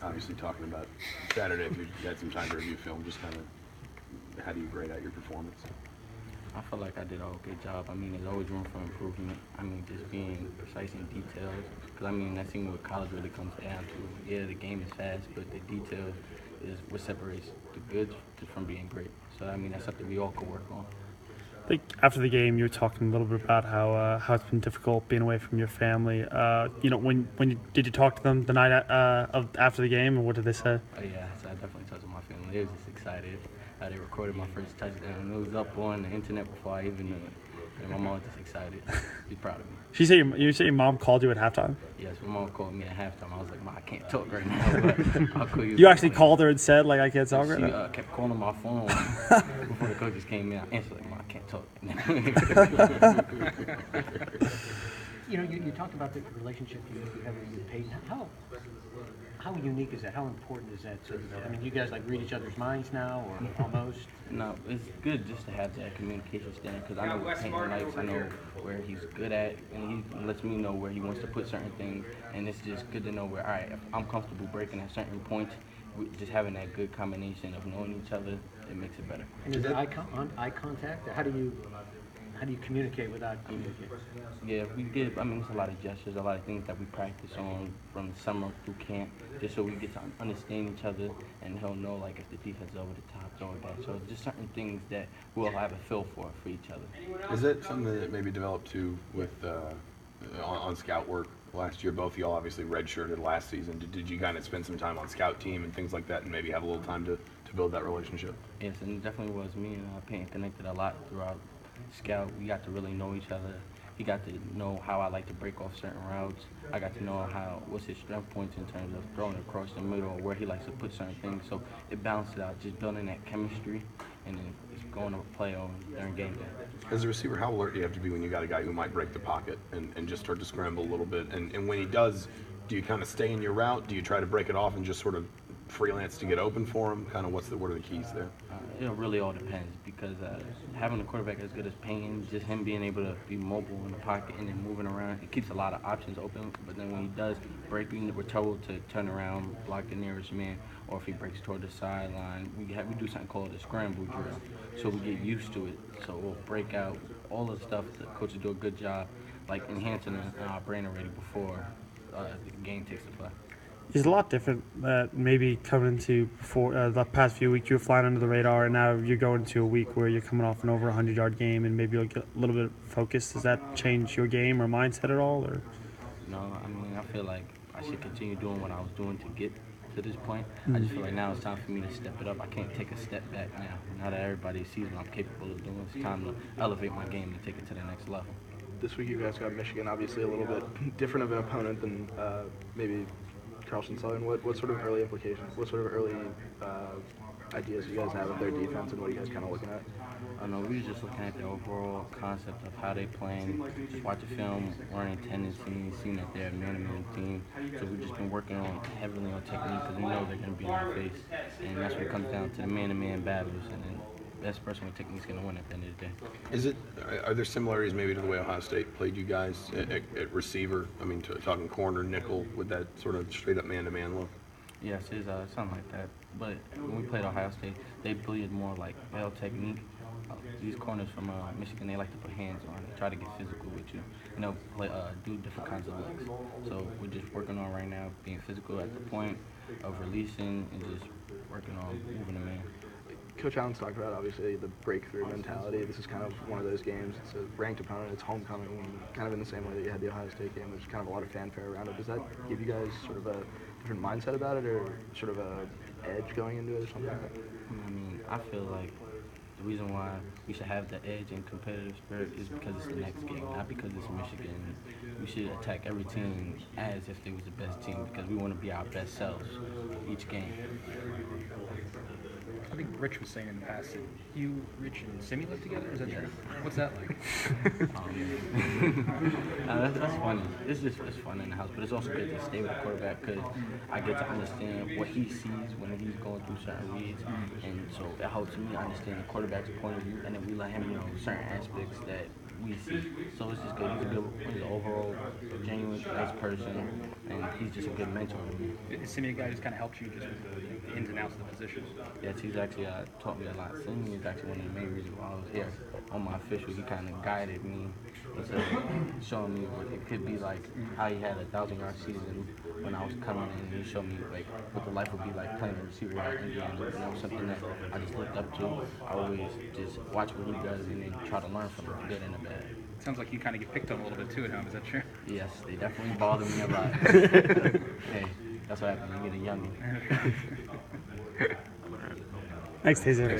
obviously talking about Saturday, if you had some time to review film, just kind of how do you grade out your performance? I feel like I did an okay job. I mean, there's always room for improvement. I mean, just being precise in details. Because, I mean, that's what college really comes down to. Yeah, the game is fast, but the detail is what separates the good from being great. So, I mean, that's something we all can work on. I think after the game, you were talking a little bit about how it's been difficult being away from your family. Did you talk to them the night after the game, and what did they say? Oh, yeah, so I definitely talked to my family. They was just excited. They recorded my first touchdown. It was up on the internet before I even knew it. And my mom was just excited. She's proud of me. You say your mom called you at halftime? Yes, my mom called me at halftime. I was like, "Ma, I can't talk right now, but I'll call you." You actually called her and said, like, I can't talk right now? She kept calling my phone before the coaches came in. I answered like, "Ma, I can't talk." You talked about the relationship you have with Peyton. How unique is that? How important is that? I mean, you guys like read each other's minds now, or almost? No, it's good just to have that communication standard because I know what Peyton likes. I know where he's good at, and he lets me know where he wants to put certain things. And it's just good to know where, all right, if I'm comfortable breaking at certain points, just having that good combination of knowing each other, it makes it better. And is it eye contact? How do you communicate without communicating? Yeah, it's a lot of gestures, a lot of things that we practice on from the summer through camp, just so we get to understand each other, and he'll know, like, if the defense is over the top, throw it back. So just certain things that we'll have a feel for each other. Is that something that maybe developed too with on scout work last year? Both of y'all obviously redshirted last season. Did you kind of spend some time on scout team and things like that, and maybe have a little time to build that relationship? Yes, and it definitely was. Me and Peyton connected a lot throughout scout. We got to really know each other. He got to know how I like to break off certain routes. I got to know what's his strength points in terms of throwing across the middle or where he likes to put certain things. So it balanced it out, just building that chemistry and then just going to play on during game day. As a receiver, how alert do you have to be when you got a guy who might break the pocket and just start to scramble a little bit? And when he does, do you kind of stay in your route? Do you try to break it off and just sort of freelance to get open for him? Kind of what are the keys there? It really all depends because having a quarterback as good as Payne, just him being able to be mobile in the pocket and then moving around, it keeps a lot of options open. But then when he does break, we're told to turn around, block the nearest man, or if he breaks toward the sideline, we do something called a scramble drill. So we get used to it. So we'll break out all the stuff. The coaches do a good job, like enhancing our brain already before the game takes the play. It's a lot different maybe coming into before the past few weeks you were flying under the radar, and now you're going to a week where you're coming off an over 100-yard game and maybe you'll get a little bit focused. Does that change your game or mindset at all? Or? No, I mean, I feel like I should continue doing what I was doing to get to this point. I just feel like now it's time for me to step it up. I can't take a step back now. Now that everybody sees what I'm capable of doing, it's time to elevate my game and take it to the next level. This week you guys got Michigan, obviously a little bit different of an opponent than maybe Charleston Southern. What sort of early implications, what sort of early ideas you guys have of their defense and what are you guys kind of looking at? I know we were just looking at the overall concept of how they playing, just watching film, learning tendencies, seeing that they're a man-to-man team. So we've just been working heavily on technique because we know they're going to be in our face. And that's when it comes down to the man-to-man battles. And then best person with technique is going to win at the end of the day. Are there similarities maybe to the way Ohio State played you guys at receiver? I mean, talking corner, nickel, with that sort of straight-up man-to-man look? Yes, it's something like that. But when we played Ohio State, they played more like L technique. These corners from Michigan, they like to put hands on. They try to get physical with you. And they'll play, do different kinds of looks. So we're just working on right now being physical at the point of releasing and just working on moving the man. Coach Allen's talked about, obviously, the breakthrough mentality. This is kind of one of those games. It's a ranked opponent. It's homecoming, kind of in the same way that you had the Ohio State game. There's kind of a lot of fanfare around it. Does that give you guys sort of a different mindset about it or sort of a edge going into it or something like that? I mean, I feel like the reason why we should have the edge and competitive spirit is because it's the next game, not because it's Michigan. We should attack every team as if they was the best team because we want to be our best selves each game. I think Rich was saying in the past that you, Rich, and Simi live together. Is that true? What's that like? That's funny. It's fun in the house, but it's also good to stay with the quarterback because I get to understand what he sees when he's going through certain reads, and so it helps me understand the quarterback's point of view, and then we let him know certain aspects that we see. So it's just good. He's an overall genuine, nice person, and he's just a good mentor to me. Is Simeon a guy who's kind of helped you just with the ins and outs of the position? Yes, he's actually taught me a lot. Singing is actually one of the main reasons why I was here. On my official, he kind of guided me into showing me what it could be like, how he had a 1,000-yard season when I was coming in. And he showed me like what the life would be like playing a receiver at Indiana. And that was something that I just looked up to. I always just watch what he does and then try to learn from him, the good and the bad. Sounds like you kind of get picked on a little bit too at home. Is that true? Yes, they definitely bother me a lot. Hey, that's what happens when you get a youngin'. Thanks, Taser.